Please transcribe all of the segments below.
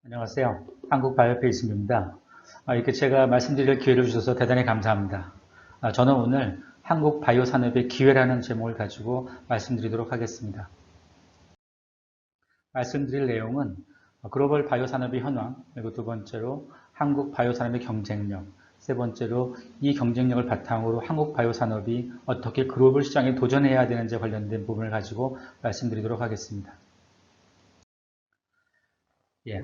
안녕하세요. 한국바이오페이스입니다. 이렇게 제가 말씀드릴 기회를 주셔서 대단히 감사합니다. 저는 오늘 한국 바이오 산업의 기회라는 제목을 가지고 말씀드리도록 하겠습니다. 말씀드릴 내용은 글로벌 바이오 산업의 현황, 그리고 두 번째로 한국 바이오 산업의 경쟁력, 세 번째로 이 경쟁력을 바탕으로 한국 바이오 산업이 어떻게 글로벌 시장에 도전해야 되는지 관련된 부분을 가지고 말씀드리도록 하겠습니다.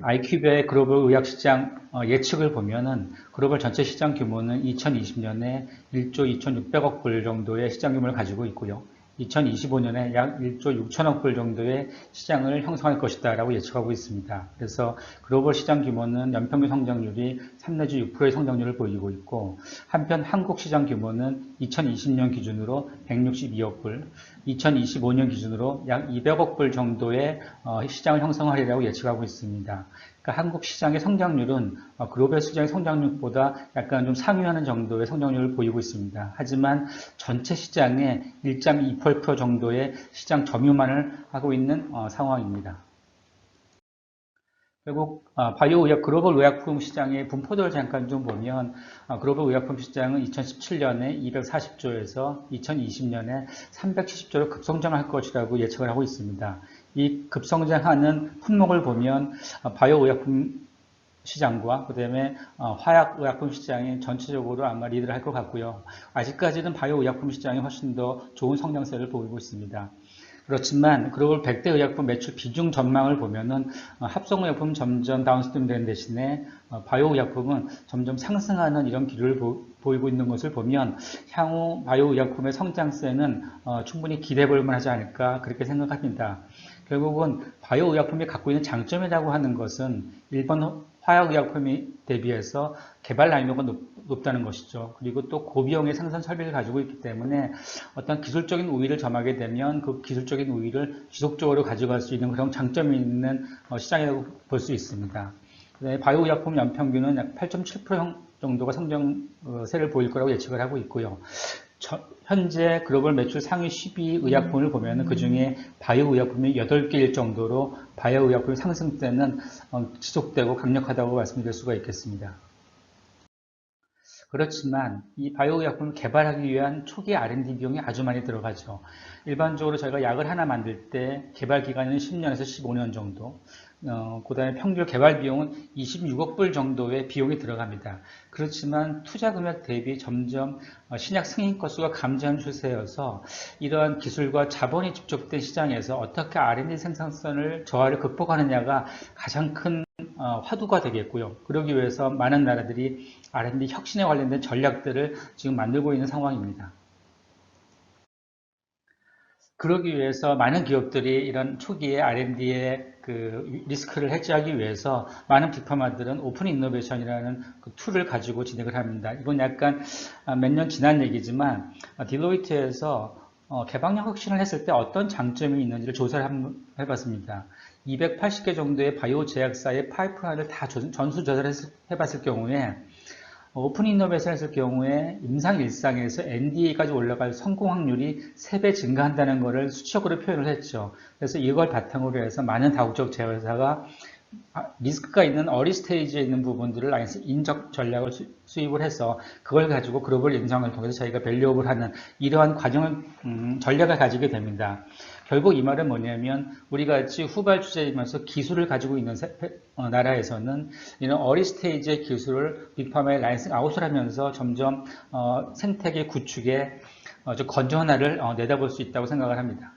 아이큐비아의 글로벌 의학 시장 예측을 보면은 글로벌 전체 시장 규모는 2020년에 1조 2,600억 불 정도의 시장 규모를 가지고 있고요. 2025년에 약 1조 6천억 불 정도의 시장을 형성할 것이다 라고 예측하고 있습니다. 그래서 글로벌 시장 규모는 연평균 성장률이 3 내지 6%의 성장률을 보이고 있고, 한편 한국 시장 규모는 2020년 기준으로 162억 불, 2025년 기준으로 약 200억 불 정도의 시장을 형성하리라고 예측하고 있습니다. 그러니까 한국 시장의 성장률은 글로벌 시장의 성장률보다 약간 좀 상회하는 정도의 성장률을 보이고 있습니다. 하지만 전체 시장의 1.28% 정도의 시장 점유만을 하고 있는 상황입니다. 결국 바이오 의약 글로벌 의약품 시장의 분포도를 잠깐 좀 보면 글로벌 의약품 시장은 2017년에 240조에서 2020년에 370조로 급성장할 것이라고 예측을 하고 있습니다. 이 급성장하는 품목을 보면 바이오 의약품 시장과 그다음에 화약 의약품 시장이 전체적으로 아마 리드를 할 것 같고요. 아직까지는 바이오 의약품 시장이 훨씬 더 좋은 성장세를 보이고 있습니다. 그렇지만 글로벌 100대 의약품 매출 비중 전망을 보면은 합성의약품은 점점 다운스트림 되는 대신에 바이오 의약품은 점점 상승하는 이런 기류를 보이고 있는 것을 보면 향후 바이오 의약품의 성장세는 충분히 기대해 볼 만하지 않을까 그렇게 생각합니다. 결국은 바이오 의약품이 갖고 있는 장점이라고 하는 것은 일본 화약의약품에 대비해서 개발 난이도가 높다는 것이죠. 그리고 또 고비용의 생산 설비를 가지고 있기 때문에 어떤 기술적인 우위를 점하게 되면 그 기술적인 우위를 지속적으로 가져갈 수 있는 그런 장점이 있는 시장이라고 볼 수 있습니다. 바이오 의약품 연평균은 약 8.7% 정도가 성장세를 보일 거라고 예측을 하고 있고요. 현재 글로벌 매출 상위 10위 의약품을 보면 그 중에 바이오 의약품이 8개일 정도로 바이오 의약품의 상승세는 지속되고 강력하다고 말씀드릴 수가 있겠습니다. 그렇지만 이 바이오 의약품을 개발하기 위한 초기 R&D 비용이 아주 많이 들어가죠. 일반적으로 저희가 약을 하나 만들 때 개발 기간은 10년에서 15년 정도, 그 다음에 평균 개발 비용은 26억 불 정도의 비용이 들어갑니다. 그렇지만 투자 금액 대비 점점 신약 승인 건수가 감소하는 추세여서 이러한 기술과 자본이 집중된 시장에서 어떻게 R&D 생산성을 저하를 극복하느냐가 가장 큰 화두가 되겠고요. 그러기 위해서 많은 나라들이 R&D 혁신에 관련된 전략들을 지금 만들고 있는 상황입니다. 그러기 위해서 많은 기업들이 이런 초기에 R&D의 그 리스크를 해지하기 위해서 많은 빅파마들은 오픈 이노베이션이라는 그 툴을 가지고 진행을 합니다. 이건 약간 몇 년 지난 얘기지만 딜로이트에서 개방력 혁신을 했을 때 어떤 장점이 있는지를 조사를 해봤습니다. 280개 정도의 바이오 제약사의 파이프라인을 다 전수조사를 해봤을 경우에 오픈 이노베이션 했을 경우에 임상 일상에서 NDA까지 올라갈 성공 확률이 3배 증가한다는 것을 수치적으로 표현을 했죠. 그래서 이걸 바탕으로 해서 많은 다국적 제약사가 리스크가 있는 어리 스테이지에 있는 부분들을 인적 전략을 수입을 해서 그걸 가지고 글로벌 인정을 통해서 저희가 밸류업을 하는 이러한 과정을 전략을 가지게 됩니다. 결국 이 말은 뭐냐면 우리 같이 후발 주제이면서 기술을 가지고 있는 나라에서는 이런 어리 스테이지의 기술을 빅파마에 라이센스 아웃을 하면서 점점 생태계 구축에 건전화를 내다볼 수 있다고 생각을 합니다.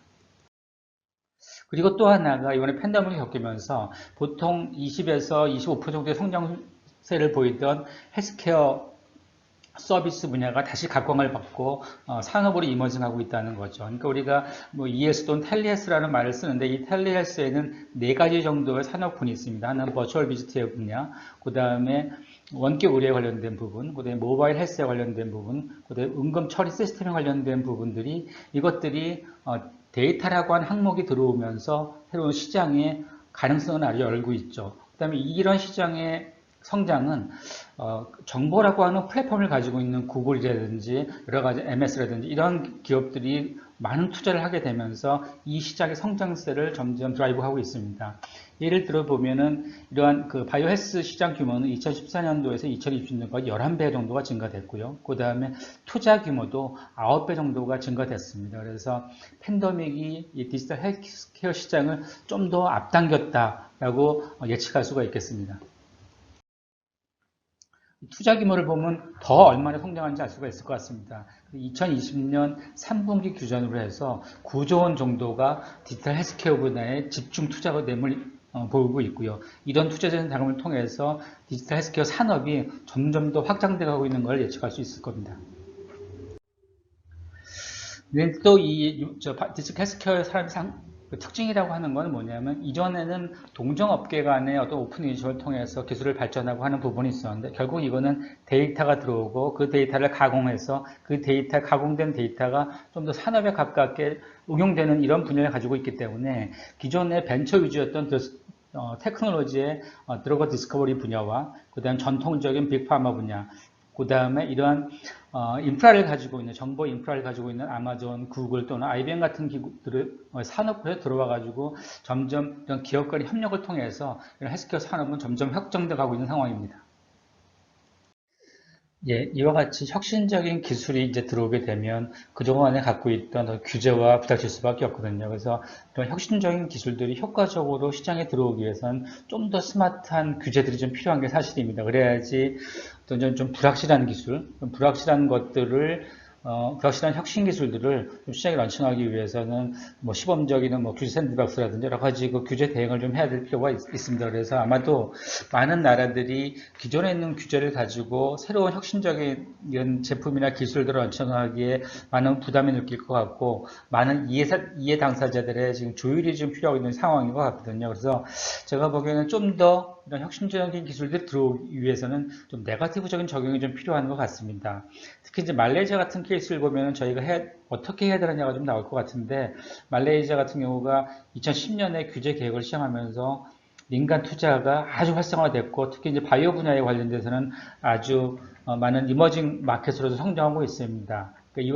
그리고 또 하나가 이번에 팬데믹을 겪으면서 보통 20에서 25% 정도의 성장세를 보이던 헬스케어 서비스 분야가 다시 각광을 받고 산업으로 이머징하고 있다는 거죠. 그러니까 우리가 뭐 ES 또는 텔리헬스라는 말을 쓰는데 이 텔리헬스에는 4가지 정도의 산업군이 있습니다. 하나는 버추얼 비지트의 분야, 그 다음에 원격 의료에 관련된 부분, 그 다음에 모바일 헬스에 관련된 부분, 그 다음에 응급 처리 시스템에 관련된 부분들이 이것들이 데이터라고 하는 항목이 들어오면서 새로운 시장의 가능성을 아주 열고 있죠. 그 다음에 이런 시장의 성장은 정보라고 하는 플랫폼을 가지고 있는 구글이라든지 여러 가지 MS라든지 이런 기업들이 많은 투자를 하게 되면서 이 시장의 성장세를 점점 드라이브하고 있습니다. 예를 들어 보면은 이러한 그 바이오 헬스 시장 규모는 2014년도에서 2020년까지 11배 정도가 증가됐고요. 그 다음에 투자 규모도 9배 정도가 증가됐습니다. 그래서 팬데믹이 이 디지털 헬스케어 시장을 좀 더 앞당겼다라고 예측할 수가 있겠습니다. 투자 규모를 보면 더 얼마나 성장하는지 알 수가 있을 것 같습니다. 2020년 3분기 기준으로 해서 9조 원 정도가 디지털 헬스케어 분야에 집중 투자가 됨을 보이고 있고요. 이런 투자적인 자금을 통해서 디지털 헬스케어 산업이 점점 더 확장돼 가고 있는 걸 예측할 수 있을 겁니다. 또 이 디지털 헬스케어 산업의 특징이라고 하는 건 뭐냐면 이전에는 동종업계 간의 어떤 오픈 이니셔를 통해서 기술을 발전하고 하는 부분이 있었는데 결국 이거는 데이터가 들어오고 그 데이터를 가공해서 그 데이터 가공된 데이터가 좀 더 산업에 가깝게 응용되는 이런 분야를 가지고 있기 때문에 기존의 벤처 위주였던 테크놀로지의 드러그 디스커버리 분야와 그다음 전통적인 빅파마 분야 그 다음에 이러한 인프라를 가지고 있는 정보 인프라를 가지고 있는 아마존, 구글 또는 IBM 같은 기구들을 산업부에 들어와 가지고 점점 이런 기업 간의 협력을 통해서 이런 헬스케어 산업은 점점 확장돼 가고 있는 상황입니다. 예, 이와 같이 혁신적인 기술이 이제 들어오게 되면 그동안에 갖고 있던 규제와 부닥칠 수밖에 없거든요. 그래서 이런 혁신적인 기술들이 효과적으로 시장에 들어오기 위해서는 좀 더 스마트한 규제들이 좀 필요한 게 사실입니다. 그래야지 어떤 좀 불확실한 기술, 좀 불확실한 것들을 불확실한 혁신 기술들을 좀 시장에 런칭하기 위해서는 뭐 시범적인 뭐 규제 샌드박스라든지 여러 가지 그 규제 대응을 좀 해야 될 필요가 있습니다. 그래서 아마도 많은 나라들이 기존에 있는 규제를 가지고 새로운 혁신적인 이런 제품이나 기술들을 런칭하기에 많은 부담이 느낄 것 같고 많은 이해 당사자들의 지금 조율이 좀 필요하고 있는 상황인 것 같거든요. 그래서 제가 보기에는 좀 더 이런 혁신적인 기술들이 들어오기 위해서는 좀 네거티브적인 적용이 좀 필요한 것 같습니다. 특히 이제 말레이시아 같은 케이스를 보면 저희가 어떻게 해야 되느냐가 좀 나올 것 같은데 말레이시아 같은 경우가 2010년에 규제 계획을 시행하면서 민간 투자가 아주 활성화됐고 특히 이제 바이오 분야에 관련돼서는 아주 많은 이머징 마켓으로도 성장하고 있습니다. 그러니까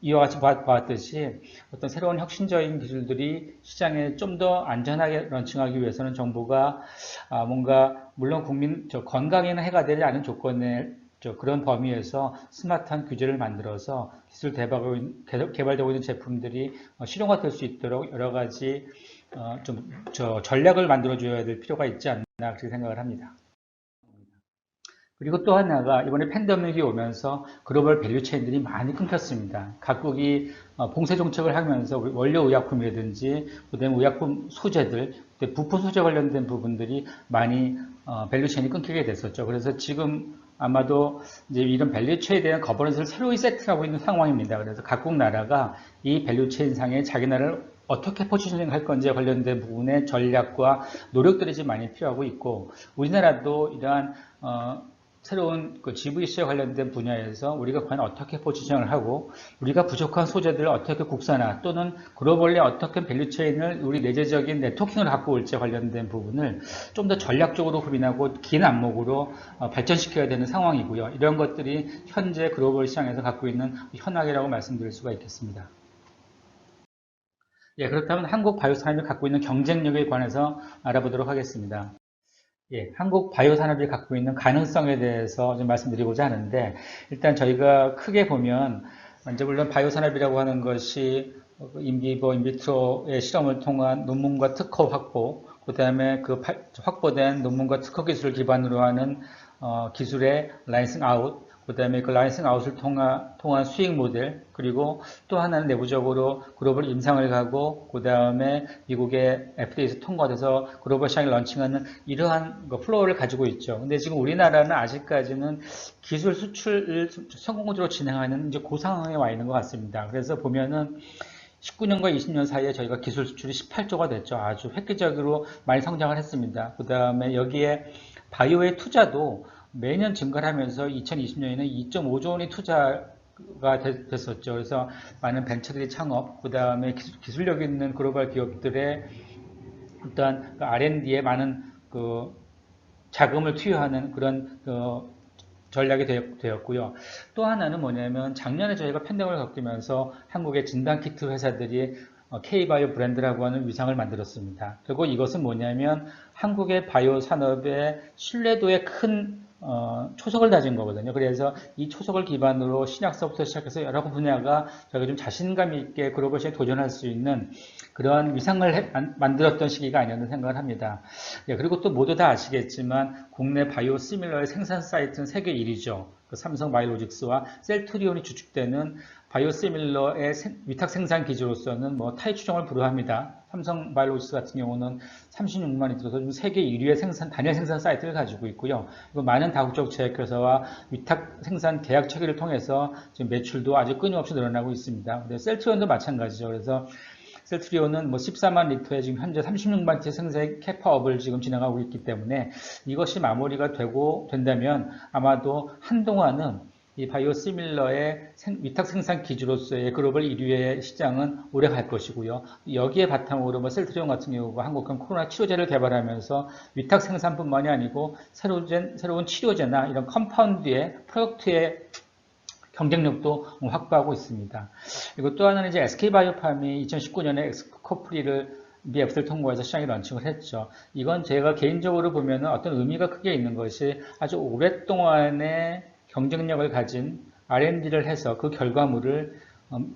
이와 같이 봤듯이 어떤 새로운 혁신적인 기술들이 시장에 좀 더 안전하게 런칭하기 위해서는 정부가 뭔가 물론 국민 건강에는 해가 되지 않은 조건의 그런 범위에서 스마트한 규제를 만들어서 기술 개발되고 있는 제품들이 실용화 될 수 있도록 여러 가지 전략을 만들어줘야 될 필요가 있지 않나 그렇게 생각을 합니다. 그리고 또 하나가 이번에 팬데믹이 오면서 글로벌 밸류 체인들이 많이 끊겼습니다. 각국이 봉쇄 정책을 하면서 원료 의약품이라든지 그다음에 의약품 소재들, 부품 소재 관련된 부분들이 많이 밸류 체인이 끊기게 됐었죠. 그래서 지금 아마도 이제 이런 밸류 체인에 대한 거버넌스를 새로이 세팅하고 있는 상황입니다. 그래서 각국 나라가 이 밸류 체인 상에 자기 나라를 어떻게 포지셔닝 할 건지에 관련된 부분의 전략과 노력들이 지금 많이 필요하고 있고 우리나라도 이러한 새로운 그 GVC와 관련된 분야에서 우리가 과연 어떻게 포지션을 하고 우리가 부족한 소재들을 어떻게 국산화 또는 글로벌리 어떻게 밸류체인을 우리 내재적인 네트워킹을 갖고 올지 관련된 부분을 좀 더 전략적으로 고민하고 긴 안목으로 발전시켜야 되는 상황이고요. 이런 것들이 현재 글로벌 시장에서 갖고 있는 현황이라고 말씀드릴 수가 있겠습니다. 예, 그렇다면 한국 바이오 산업이 갖고 있는 경쟁력에 관해서 알아보도록 하겠습니다. 예, 한국 바이오 산업이 갖고 있는 가능성에 대해서 좀 말씀드리고자 하는데, 일단 저희가 크게 보면, 먼저 물론 바이오 산업이라고 하는 것이 인비버, 인비트로의 실험을 통한 논문과 특허 확보, 그 다음에 그 확보된 논문과 특허 기술을 기반으로 하는 기술의 라이센싱 아웃, 그 다음에 그 라이센싱 아웃을 통한 수익 모델, 그리고 또 하나는 내부적으로 글로벌 임상을 가고, 그 다음에 미국의 FDA에서 통과돼서 글로벌 시장에 런칭하는 이러한 플로어를 가지고 있죠. 근데 지금 우리나라는 아직까지는 기술 수출을 성공적으로 진행하는 이제 그 상황에 와 있는 것 같습니다. 그래서 보면은 19년과 20년 사이에 저희가 기술 수출이 18조가 됐죠. 아주 획기적으로 많이 성장을 했습니다. 그 다음에 여기에 바이오의 투자도 매년 증가를 하면서 2020년에는 2.5조 원이 투자가 됐었죠. 그래서 많은 벤처들이 창업, 그 다음에 기술력 있는 글로벌 기업들의 어떤 R&D에 많은 그 자금을 투여하는 그런 전략이 되었고요. 또 하나는 뭐냐면 작년에 저희가 팬데믹을 겪으면서 한국의 진단키트 회사들이 K바이오 브랜드라고 하는 위상을 만들었습니다. 그리고 이것은 뭐냐면 한국의 바이오 산업의 신뢰도에 큰 초석을 다진 거거든요. 그래서 이 초석을 기반으로 신약서부터 시작해서 여러 분야가 저희가 좀 자신감 있게 글로벌 시장에 도전할 수 있는 그러한 위상을 만들었던 시기가 아니었나 생각을 합니다. 예, 그리고 또 모두 다 아시겠지만 국내 바이오 시밀러의 생산 사이트는 세계 1위죠. 그 삼성 바이오로직스와 셀트리온이 주축되는 바이오시밀러의 위탁 생산 기지로서는 뭐 타이 추종을 불허합니다. 삼성 바이오로직스 같은 경우는 36만이 들어서 지금 세계 1위의 단일 생산 사이트를 가지고 있고요. 그리고 많은 다국적 제약회사와 위탁 생산 계약 체결을 통해서 지금 매출도 아주 끊임없이 늘어나고 있습니다. 셀트리온도 마찬가지죠. 그래서 셀트리온은 뭐 14만 리터에 지금 현재 36만 리터 생산 캐파업을 지금 진행하고 있기 때문에 이것이 마무리가 된다면 아마도 한동안은 이 바이오시밀러의 위탁 생산 기지로서의 글로벌 1위의 시장은 오래 갈 것이고요. 여기에 바탕으로 뭐 셀트리온 같은 경우가 한국은 코로나 치료제를 개발하면서 위탁 생산뿐만이 아니고 새로운 치료제나 이런 컴파운드의 프로덕트의 경쟁력도 확보하고 있습니다. 그리고 또 하나는 이제 SK바이오팜이 2019년에 엑스코프리를 미 FDA를 통과해서 시장에 런칭을 했죠. 이건 제가 개인적으로 보면 어떤 의미가 크게 있는 것이 아주 오랫동안의 경쟁력을 가진 R&D를 해서 그 결과물을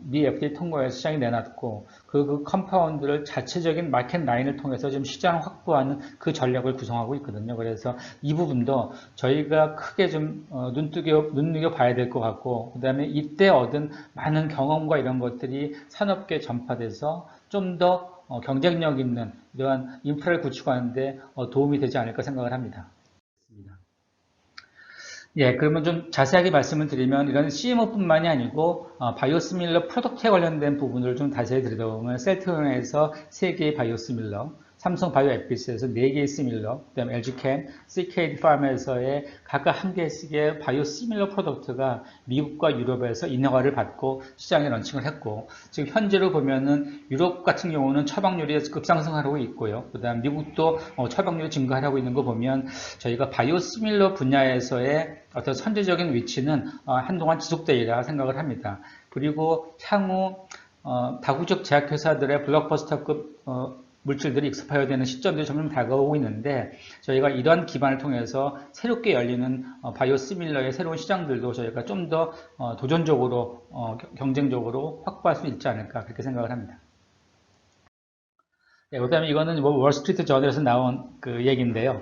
미 FDA 통과해서 시장에 내놨고 그 컴파운드를 자체적인 마켓 라인을 통해서 지금 시장 확보하는 그 전략을 구성하고 있거든요. 그래서 이 부분도 저희가 크게 좀 눈여겨 봐야 될 것 같고 그 다음에 이때 얻은 많은 경험과 이런 것들이 산업계에 전파돼서 좀 더 경쟁력 있는 이러한 인프라를 구축하는데 도움이 되지 않을까 생각을 합니다. 예, 그러면 좀 자세하게 말씀을 드리면 이런 CMO뿐만이 아니고 바이오시밀러 프로덕트에 관련된 부분을 좀 자세히 들여다보면 셀트론에서 3개의 바이오시밀러, 삼성 바이오에피스에서 4개의 시밀러, 그다음에 LG캠, CKD 파마에서의 각각 1개씩의 바이오시밀러 프로덕트가 미국과 유럽에서 인허가를 받고 시장에 런칭을 했고 지금 현재로 보면은 유럽 같은 경우는 처방률이 급상승하고 있고요. 그다음 미국도 처방률이 증가하고 있는 거 보면 저희가 바이오시밀러 분야에서의 어떤 선제적인 위치는 한동안 지속되리라 생각을 합니다. 그리고 향후 다국적 제약회사들의 블록버스터급 물질들이 익스파이어 되는 시점들이 점점 다가오고 있는데 저희가 이러한 기반을 통해서 새롭게 열리는 바이오시밀러의 새로운 시장들도 저희가 좀 더 도전적으로 경쟁적으로 확보할 수 있지 않을까 그렇게 생각을 합니다. 네, 그다음에 이거는 뭐 월스트리트 저널에서 나온 그 얘기인데요.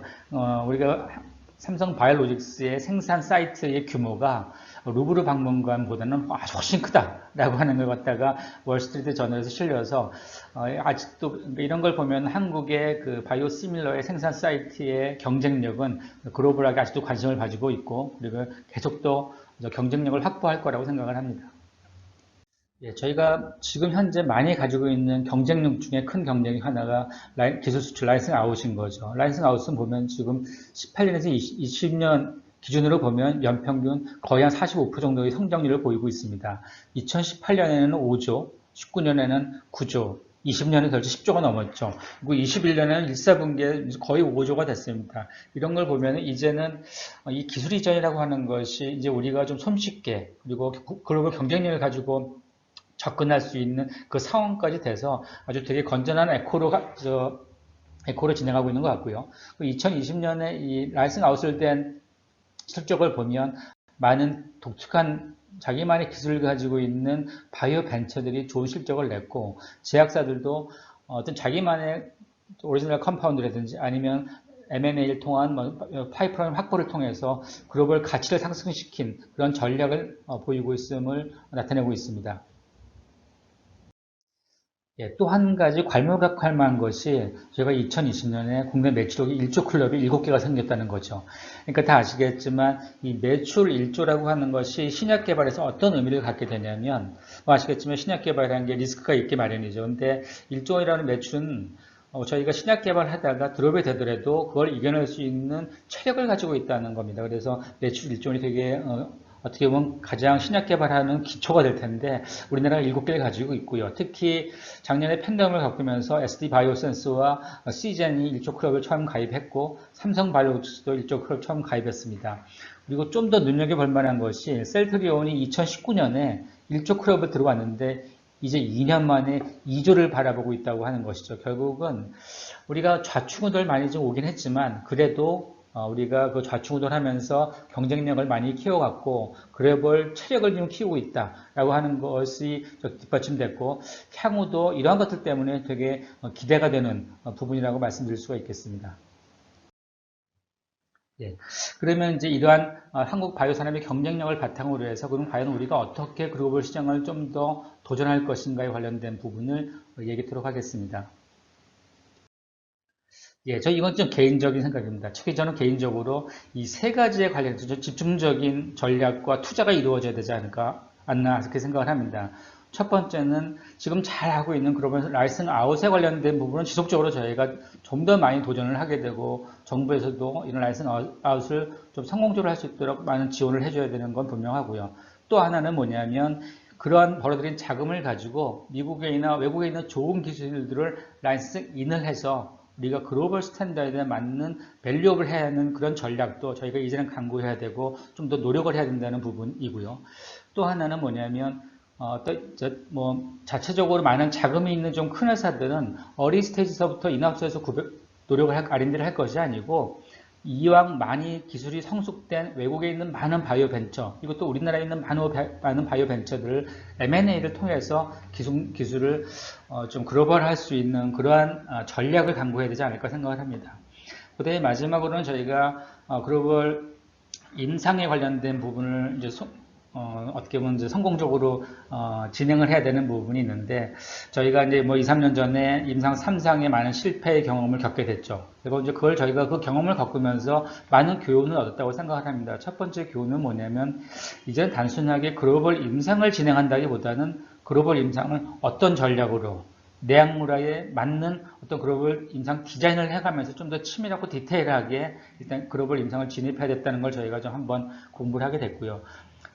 우리가 삼성 바이오로직스의 생산 사이트의 규모가 루브르 박물관보다는 아주 훨씬 크다라고 하는 걸 갖다가 월스트리트 저널에서 실려서 아직도 이런 걸 보면 한국의 그 바이오시밀러의 생산 사이트의 경쟁력은 글로벌하게 아직도 관심을 가지고 있고 그리고 계속 또 경쟁력을 확보할 거라고 생각을 합니다. 예, 저희가 지금 현재 많이 가지고 있는 경쟁력 중에 큰 경쟁이 하나가 기술 수출 라이센싱 아웃인 거죠. 라이센싱 아웃은 보면 지금 18년에서 20년 기준으로 보면 연평균 거의 한 45% 정도의 성장률을 보이고 있습니다. 2018년에는 5조, 19년에는 9조, 20년에 결제 10조가 넘었죠. 그리고 21년에는 1사분기에 거의 5조가 됐습니다. 이런 걸 보면 이제는 이 기술 이전이라고 하는 것이 이제 우리가 좀 손쉽게 그리고 글로벌 경쟁력을 가지고 접근할 수 있는 그 상황까지 돼서 아주 되게 건전한 에코로 진행하고 있는 것 같고요. 2020년에 이 라이센싱 아웃을 된 실적을 보면 많은 독특한 자기만의 기술을 가지고 있는 바이오 벤처들이 좋은 실적을 냈고 제약사들도 어떤 자기만의 오리지널 컴파운드라든지 아니면 M&A를 통한 파이프라인 확보를 통해서 글로벌 가치를 상승시킨 그런 전략을 보이고 있음을 나타내고 있습니다. 예, 또 한 가지 괄목각할 만한 것이 제가 2020년에 국내 매출액이 1조 클럽이 7개가 생겼다는 거죠. 그러니까 다 아시겠지만 이 매출 1조라고 하는 것이 신약 개발에서 어떤 의미를 갖게 되냐면 뭐 아시겠지만 신약 개발이라는 게 리스크가 있기 마련이죠. 근데 1조이라는 매출은 저희가 신약 개발하다가 드롭이 되더라도 그걸 이겨낼 수 있는 체력을 가지고 있다는 겁니다. 그래서 매출 1조 원이 되게 어떻게 보면 가장 신약 개발하는 기초가 될 텐데 우리나라가 7개를 가지고 있고요. 특히 작년에 팬데믹을 겪으면서 SD 바이오센스와 시젠이 1조 클럽을 처음 가입했고 삼성 바이오로직스도 1조 클럽 처음 가입했습니다. 그리고 좀 더 눈여겨볼 만한 것이 셀트리온이 2019년에 1조 클럽을 들어왔는데 이제 2년 만에 2조를 바라보고 있다고 하는 것이죠. 결국은 우리가 좌충우돌 많이 좀 오긴 했지만 그래도 우리가 그 좌충우돌하면서 경쟁력을 많이 키워갔고 글로벌 체력을 좀 키우고 있다라고 하는 것이 뒷받침됐고 향후도 이러한 것들 때문에 되게 기대가 되는 부분이라고 말씀드릴 수가 있겠습니다. 예. 그러면 이제 이러한 한국 바이오 산업의 경쟁력을 바탕으로 해서 그럼 과연 우리가 어떻게 글로벌 시장을 좀 더 도전할 것인가에 관련된 부분을 얘기하도록 하겠습니다. 예, 이건 좀 개인적인 생각입니다. 특히 저는 개인적으로 이 세 가지에 관련해서 집중적인 전략과 투자가 이루어져야 되지 않나, 그렇게 생각을 합니다. 첫 번째는 지금 잘 하고 있는 글로벌 라이센스 아웃에 관련된 부분은 지속적으로 저희가 좀 더 많이 도전을 하게 되고 정부에서도 이런 라이센스 아웃을 좀 성공적으로 할 수 있도록 많은 지원을 해줘야 되는 건 분명하고요. 또 하나는 뭐냐면 그러한 벌어들인 자금을 가지고 미국에나 외국에 있는 좋은 기술들을 라이센스 인을 해서 우리가 글로벌 스탠다드에 맞는 밸류업을 해야 하는 그런 전략도 저희가 이제는 강구해야 되고 좀 더 노력을 해야 된다는 부분이고요. 또 하나는 뭐냐면 자체적으로 많은 자금이 있는 좀 큰 회사들은 어리 스테이지서부터 인하우스에서 노력을 R&D를 할 것이 아니고 이왕 많이 기술이 성숙된 외국에 있는 많은 바이오 벤처, 이것도 우리나라에 있는 많은 바이오 벤처들을 M&A를 통해서 기술을 좀 글로벌할 수 있는 그러한 전략을 강구해야 되지 않을까 생각을 합니다. 그다음에 마지막으로는 저희가 글로벌 임상에 관련된 부분을 이제 어떻게 보면 이제 성공적으로 진행을 해야 되는 부분이 있는데 저희가 이제 뭐 2, 3년 전에 임상 3상의 많은 실패의 경험을 겪게 됐죠. 그리고 이제 그걸 저희가 그 경험을 겪으면서 많은 교훈을 얻었다고 생각을 합니다. 첫 번째 교훈은 뭐냐면 이제는 단순하게 글로벌 임상을 진행한다기보다는 글로벌 임상을 어떤 전략으로 내약물화에 맞는 어떤 글로벌 임상 디자인을 해가면서 좀 더 치밀하고 디테일하게 일단 글로벌 임상을 진입해야 됐다는 걸 저희가 좀 한번 공부를 하게 됐고요.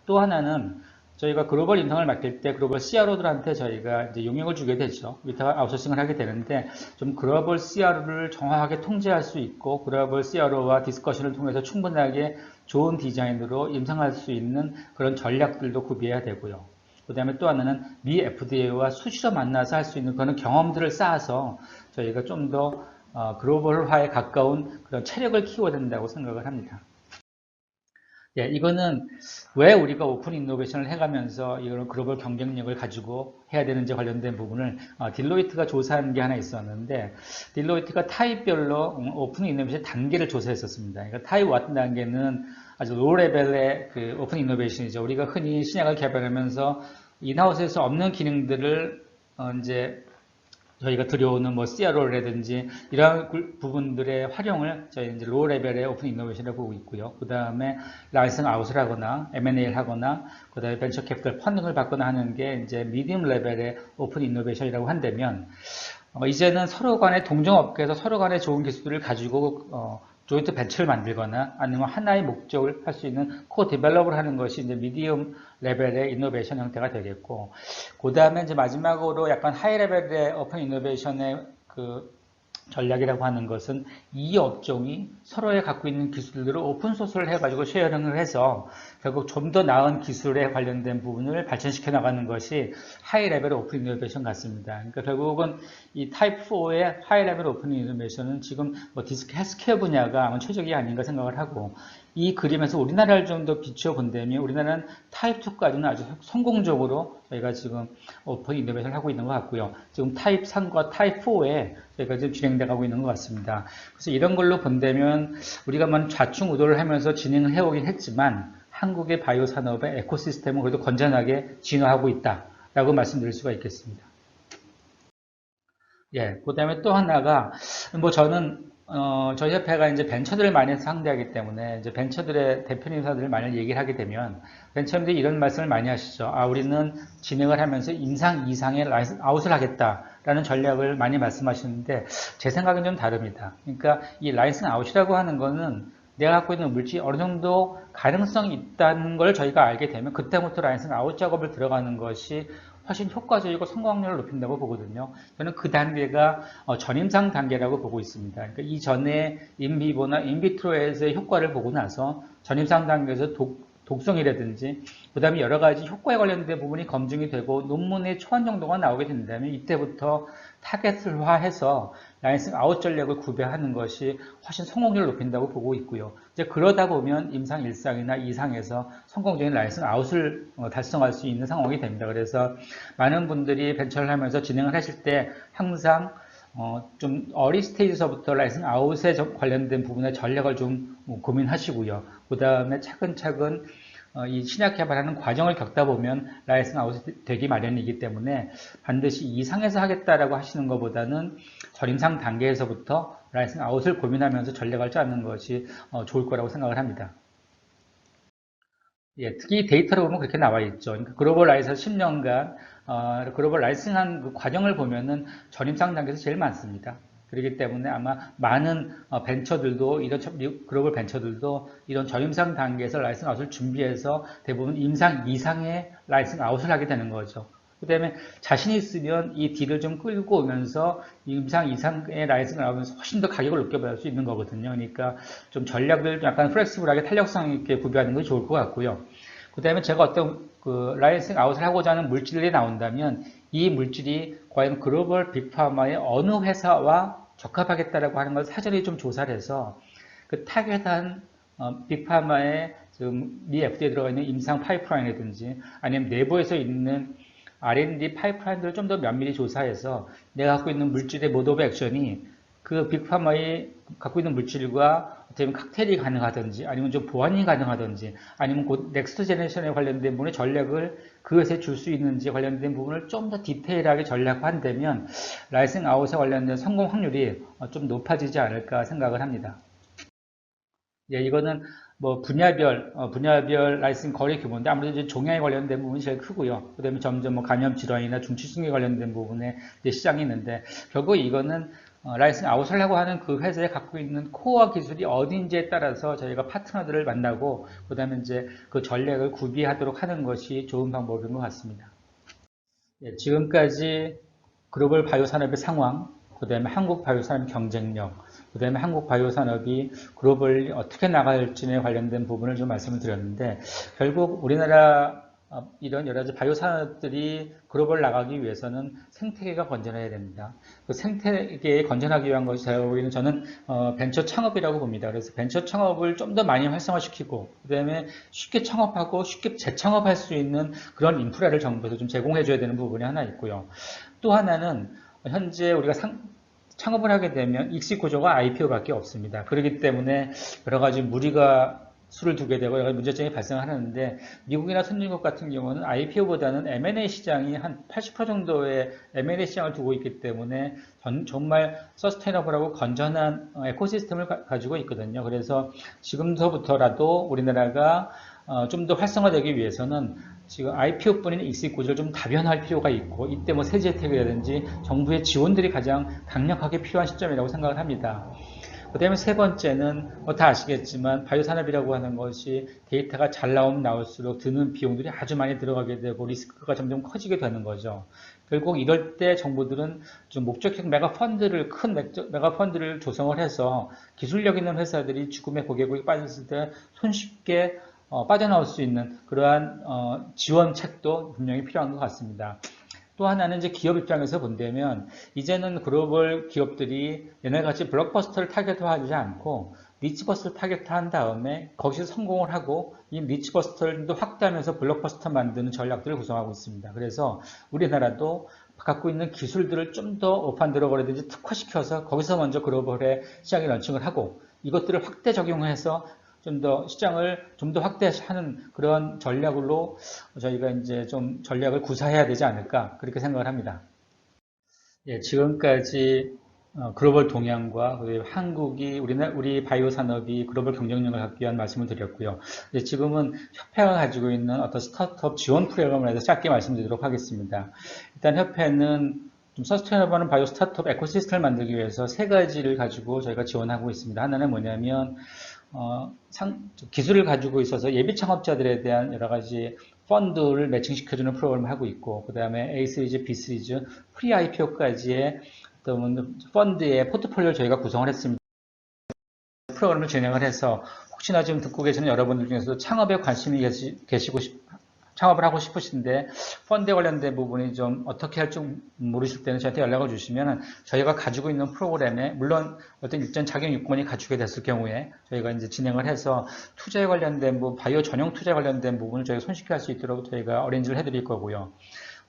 또 하나는 저희가 글로벌 임상을 맡길 때 글로벌 CRO들한테 저희가 이제 용역을 주게 되죠. 위탁 아웃소싱을 하게 되는데 좀 글로벌 CRO를 정확하게 통제할 수 있고 글로벌 CRO와 디스커션을 통해서 충분하게 좋은 디자인으로 임상할 수 있는 그런 전략들도 구비해야 되고요. 그 다음에 또 하나는 미 FDA와 수시로 만나서 할 수 있는 그런 경험들을 쌓아서 저희가 좀 더 글로벌화에 가까운 그런 체력을 키워야 된다고 생각을 합니다. 예, 이거는 왜 우리가 오픈 이노베이션을 해가면서 이런 글로벌 경쟁력을 가지고 해야 되는지 관련된 부분을 딜로이트가 조사한 게 하나 있었는데 딜로이트가 타입별로 오픈 이노베이션 단계를 조사했었습니다. 그러니까 타입 1 단계는 아주 로우 레벨의 그 오픈 이노베이션이죠. 우리가 흔히 신약을 개발하면서 인하우스에서 없는 기능들을 이제 저희가 들여오는 뭐 CRO라든지 이러한 부분들의 활용을 저희 이제 로우 레벨의 오픈 이노베이션이라고 보고 있고요. 그 다음에 라이센스 아웃을 하거나 M&A를 하거나 그 다음에 벤처 캐피털 펀딩을 받거나 하는 게 이제 미디움 레벨의 오픈 이노베이션이라고 한다면 이제는 서로 간의 동종업계에서 서로 간의 좋은 기술들을 가지고 조인트 벤처를 만들거나 아니면 하나의 목적을 할 수 있는 코 디벨롭을 하는 것이 이제 미디엄 레벨의 이노베이션 형태가 되겠고, 그 다음에 이제 마지막으로 약간 하이 레벨의 오픈 이노베이션의 그 전략이라고 하는 것은 이 업종이 서로에 갖고 있는 기술들을 오픈소스를 해가지고 쉐어링을 해서 결국 좀 더 나은 기술에 관련된 부분을 발전시켜 나가는 것이 하이 레벨 오픈 이노베이션 같습니다. 그러니까 결국은 이 타입 4의 하이 레벨 오픈 이노베이션은 지금 뭐 디스크 헬스케어 분야가 아마 최적이 아닌가 생각을 하고, 이 그림에서 우리나라를 좀 더 비추어 본다면 우리나라는 타입 2까지는 아주 성공적으로 저희가 지금 오픈 이노베이션을 하고 있는 것 같고요. 지금 타입 3과 타입 4에 저희가 지금 진행돼 가고 있는 것 같습니다. 그래서 이런 걸로 본다면 우리가 좌충우돌을 하면서 진행을 해오긴 했지만 한국의 바이오 산업의 에코시스템은 그래도 건전하게 진화하고 있다라고 말씀드릴 수가 있겠습니다. 예, 그 다음에 또 하나가 저는 저희 협회가 이제 벤처들을 많이 상대하기 때문에 이제 벤처들의 대표님사들을 많이 얘기를 하게 되면 벤처들이 이런 말씀을 많이 하시죠. 우리는 진행을 하면서 임상 이상의 아웃을 하겠다라는 전략을 많이 말씀하시는데 제 생각은 좀 다릅니다. 그러니까 이 라이센스 아웃이라고 하는 거는 내가 갖고 있는 물질이 어느 정도 가능성이 있다는 걸 저희가 알게 되면 그때부터 라이센스 아웃 작업을 들어가는 것이 훨씬 효과적이고 성공 확률을 높인다고 보거든요. 저는 그 단계가 전임상 단계라고 보고 있습니다. 그러니까 이전에 인비보나 인비트로에서의 효과를 보고 나서 전임상 단계에서 독성이라든지 그 다음에 여러 가지 효과에 관련된 부분이 검증이 되고 논문의 초안 정도가 나오게 된다면 이때부터 타겟을화해서 라이센스 아웃 전략을 구배하는 것이 훨씬 성공률을 높인다고 보고 있고요. 이제 그러다 보면 임상 1상이나 2상에서 성공적인 라이센스 아웃을 달성할 수 있는 상황이 됩니다. 그래서 많은 분들이 벤처를 하면서 진행을 하실 때 항상 좀 어리 스테이지서부터 라이센스 아웃에 관련된 부분의 전략을 좀 고민하시고요. 그 다음에 차근차근 이 신약 개발하는 과정을 겪다 보면 라이센스 아웃이 되기 마련이기 때문에 반드시 이상에서 하겠다라고 하시는 것보다는 전임상 단계에서부터 라이센스 아웃을 고민하면서 전략을 짜는 것이 좋을 거라고 생각을 합니다. 예, 특히 데이터로 보면 그렇게 나와 있죠. 그러니까 글로벌 라이센스 10년간 글로벌 라이센스한 그 과정을 보면은 전임상 단계에서 제일 많습니다. 그렇기 때문에 아마 많은 벤처들도 이런 글로벌 벤처들도 이런 전임상 단계에서 라이센스 아웃을 준비해서 대부분 임상 이상의 라이센스 아웃을 하게 되는 거죠. 그 다음에 자신이 있으면 이 딜을 좀 끌고 오면서 임상 이상의 라이센스를 나오면서 훨씬 더 가격을 높게 받을 수 있는 거거든요. 그러니까 좀 전략을 약간 플렉시블하게 탄력성 있게 구비하는 것이 좋을 것 같고요. 그 다음에 제가 어떤 그 라이센스 아웃을 하고자 하는 물질이 나온다면 이 물질이 과연 글로벌 빅파마의 어느 회사와 적합하겠다라고 하는 걸 사전에 좀 조사를 해서 그 타겟한 빅파마의 지금 미 FDA에 들어가 있는 임상 파이프라인이라든지 아니면 내부에서 있는 R&D 파이프라인들을 좀 더 면밀히 조사해서 내가 갖고 있는 물질의 모드 오브 액션이 그 빅파마의 갖고 있는 물질과 어떻게 보면 칵테일이 가능하든지 아니면 좀 보완이 가능하든지 아니면 곧 넥스트 제네레이션에 관련된 부분의 전략을 그것에 줄 수 있는지 관련된 부분을 좀 더 디테일하게 전략화한다면 라이센스 아웃에 관련된 성공 확률이 좀 높아지지 않을까 생각을 합니다. 예, 이거는 뭐 분야별 라이센스 거래 규모인데 아무래도 이제 종양에 관련된 부분이 제일 크고요. 그다음에 점점 뭐 감염 질환이나 중추신경에 관련된 부분에 이제 시장이 있는데 결국 이거는 라이센스 아웃을 하고 하는 그 회사에 갖고 있는 코어 기술이 어딘지에 따라서 저희가 파트너들을 만나고 그다음에 이제 그 전략을 구비하도록 하는 것이 좋은 방법인 것 같습니다. 예, 지금까지 글로벌 바이오 산업의 상황, 그 다음에 한국 바이오 산업 경쟁력, 그 다음에 한국 바이오 산업이 글로벌리 어떻게 나갈지에 관련된 부분을 좀 말씀을 드렸는데, 결국 우리나라 이런 여러 가지 바이오 산업들이 글로벌 나가기 위해서는 생태계가 건전해야 됩니다. 그 생태계에 건전하기 위한 것이 제가 보기에는 저는 벤처 창업이라고 봅니다. 그래서 벤처 창업을 좀 더 많이 활성화시키고 그 다음에 쉽게 창업하고 쉽게 재창업할 수 있는 그런 인프라를 정부에서 좀 제공해 줘야 되는 부분이 하나 있고요. 또 하나는 현재 우리가 창업을 하게 되면 익식 구조가 IPO밖에 없습니다. 그렇기 때문에 여러 가지 무리가 수를 두게 되고 여러 가지 문제점이 발생하는데 미국이나 선진국 같은 경우는 IPO보다는 M&A 시장이 한 80% 정도의 M&A 시장을 두고 있기 때문에 정말 서스테이너블하고 건전한 에코시스템을 가지고 있거든요. 그래서 지금서부터라도 우리나라가 좀 더 활성화되기 위해서는 지금 IPO뿐인 익식 구조를 좀 다변화할 필요가 있고 이때 뭐 세제 혜택이라든지 정부의 지원들이 가장 강력하게 필요한 시점이라고 생각을 합니다. 그 다음에 세 번째는 뭐 다 아시겠지만 바이오 산업이라고 하는 것이 데이터가 잘 나오면 나올수록 드는 비용들이 아주 많이 들어가게 되고 리스크가 점점 커지게 되는 거죠. 결국 이럴 때 정부들은 좀 목적형 큰 메가 펀드를 조성을 해서 기술력 있는 회사들이 죽음의 고객에 빠졌을 때 손쉽게 빠져나올 수 있는 그러한 지원책도 분명히 필요한 것 같습니다. 또 하나는 이제 기업 입장에서 본다면 이제는 글로벌 기업들이 옛날같이 블록버스터를 타겟화하지 않고 니치버스터를 타겟화한 다음에 거기서 성공을 하고 이 니치버스터를 좀 더 확대하면서 블록버스터 만드는 전략들을 구성하고 있습니다. 그래서 우리나라도 갖고 있는 기술들을 좀 더 오판 들어버리든지 특화시켜서 거기서 먼저 글로벌에 시장에 런칭을 하고 이것들을 확대 적용해서 좀 더 시장을 좀 더 확대하는 그런 전략으로 저희가 이제 좀 전략을 구사해야 되지 않을까 그렇게 생각을 합니다. 예, 지금까지 글로벌 동향과 한국이 우리 바이오 산업이 글로벌 경쟁력을 갖기 위한 말씀을 드렸고요. 이제 지금은 협회가 가지고 있는 어떤 스타트업 지원 프로그램을 해서 짧게 말씀드리도록 하겠습니다. 일단 협회는 좀 서스테이너블한 바이오 스타트업 에코시스템을 만들기 위해서 세 가지를 가지고 저희가 지원하고 있습니다. 하나는 뭐냐면 기술을 가지고 있어서 예비 창업자들에 대한 여러 가지 펀드를 매칭시켜주는 프로그램을 하고 있고, 그 다음에 A 시리즈, B 시리즈, 프리 IPO까지의 어떤 펀드의 포트폴리오를 저희가 구성을 했습니다. 프로그램을 진행을 해서 혹시나 지금 듣고 계시는 여러분들 중에서도 창업에 관심이 계시고 창업을 하고 싶으신데 펀드에 관련된 부분이 좀 어떻게 할 줄 모르실 때는 저한테 연락을 주시면 저희가 가지고 있는 프로그램에 물론 어떤 일정 자격 요건이 갖추게 됐을 경우에 저희가 이제 진행을 해서 투자에 관련된 바이오 전용 투자에 관련된 부분을 저희가 손쉽게 할 수 있도록 저희가 어레인지를 해드릴 거고요.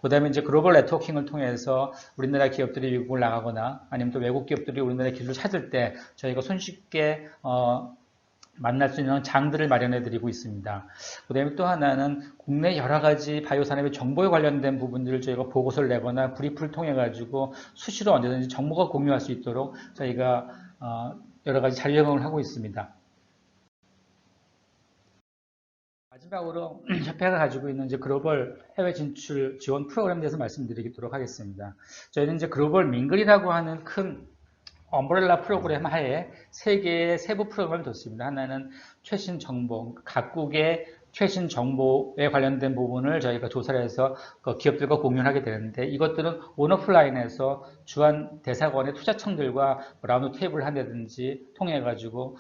그 다음에 이제 글로벌 네트워킹을 통해서 우리나라 기업들이 미국을 나가거나 아니면 또 외국 기업들이 우리나라 기술을 찾을 때 저희가 손쉽게 만날 수 있는 장들을 마련해 드리고 있습니다. 그 다음에 또 하나는 국내 여러 가지 바이오 산업의 정보에 관련된 부분들을 저희가 보고서를 내거나 브리프를 통해 가지고 수시로 언제든지 정보가 공유할 수 있도록 저희가 여러 가지 자료 제공을 하고 있습니다. 마지막으로 협회가 가지고 있는 이제 글로벌 해외 진출 지원 프로그램에 대해서 말씀드리도록 하겠습니다. 저희는 이제 글로벌 민글이라고 하는 큰 엄브렐라 프로그램 하에 세 개의 세부 프로그램을 뒀습니다. 하나는 최신 정보, 각국의 최신 정보에 관련된 부분을 저희가 조사를 해서 기업들과 공유를 하게 되는데 이것들은 온오프라인에서 주한 대사관의 투자청들과 라운드 테이블을 한다든지 통해 가지고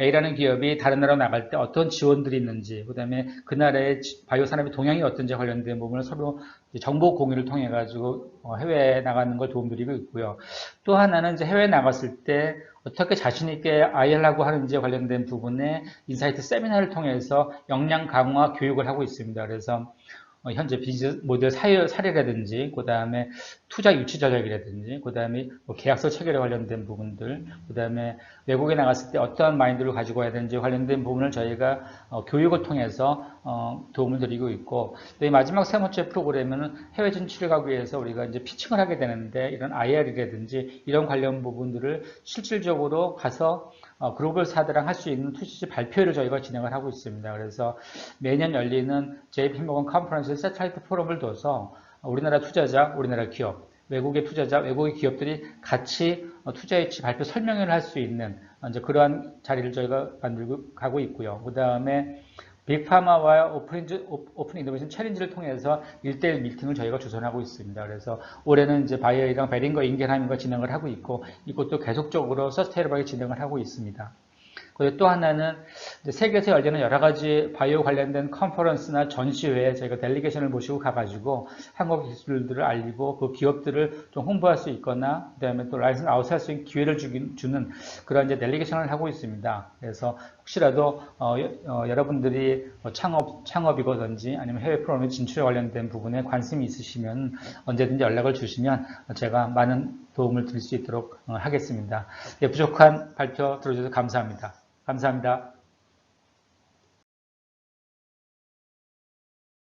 A라는 기업이 다른 나라로 나갈 때 어떤 지원들이 있는지 그 다음에 그 나라의 바이오 산업의 동향이 어떤지 관련된 부분을 서로 정보 공유를 통해 가지고 해외에 나가는 걸 도움드리고 있고요. 또 하나는 이제 해외에 나갔을 때 어떻게 자신 있게 IR라고 하는지에 관련된 부분에 인사이트 세미나를 통해서 역량 강화 교육을 하고 있습니다. 그래서 현재 비즈니스 모델 사례라든지, 그 다음에 투자 유치 전략이라든지, 그 다음에 계약서 체결에 관련된 부분들, 그 다음에 외국에 나갔을 때 어떠한 마인드를 가지고 와야 되는지 관련된 부분을 저희가 교육을 통해서 도움을 드리고 있고, 또 이 마지막 세 번째 프로그램은 해외 진출을 가기 위해서 우리가 이제 피칭을 하게 되는데 이런 IR이라든지 이런 관련 부분들을 실질적으로 가서 글로벌 사들랑 할 수 있는 투시지 발표회를 저희가 진행을 하고 있습니다. 그래서 매년 열리는 JP모건 컨퍼런스 세틀라이트 포럼을 둬서 우리나라 투자자, 우리나라 기업, 외국의 투자자, 외국의 기업들이 같이 투자 유치 발표 설명회를 할 수 있는 이제 그러한 자리를 저희가 만들고 가고 있고요. 그 다음에 빅파마와 오픈 이노베이션 챌린지를 통해서 1대1 미팅을 저희가 주선하고 있습니다. 그래서 올해는 이제 바이어랑 베링거 인겐하임과 진행을 하고 있고 이것도 계속적으로 서스테이너블하게 진행을 하고 있습니다. 그리고 또 하나는 세계에서 열리는 여러 가지 바이오 관련된 컨퍼런스나 전시회에 저희가 델리게이션을 모시고 가가지고 한국 기술들을 알리고 그 기업들을 좀 홍보할 수 있거나 그다음에 또 라이선스 아웃할 수 있는 기회를 주는 그런 이제 델리게이션을 하고 있습니다. 그래서 혹시라도 여러분들이 창업이거든지 아니면 해외 프로그램 진출에 관련된 부분에 관심이 있으시면 언제든지 연락을 주시면 제가 많은 도움을 드릴 수 있도록 하겠습니다. 부족한 발표 들어주셔서 감사합니다. 감사합니다.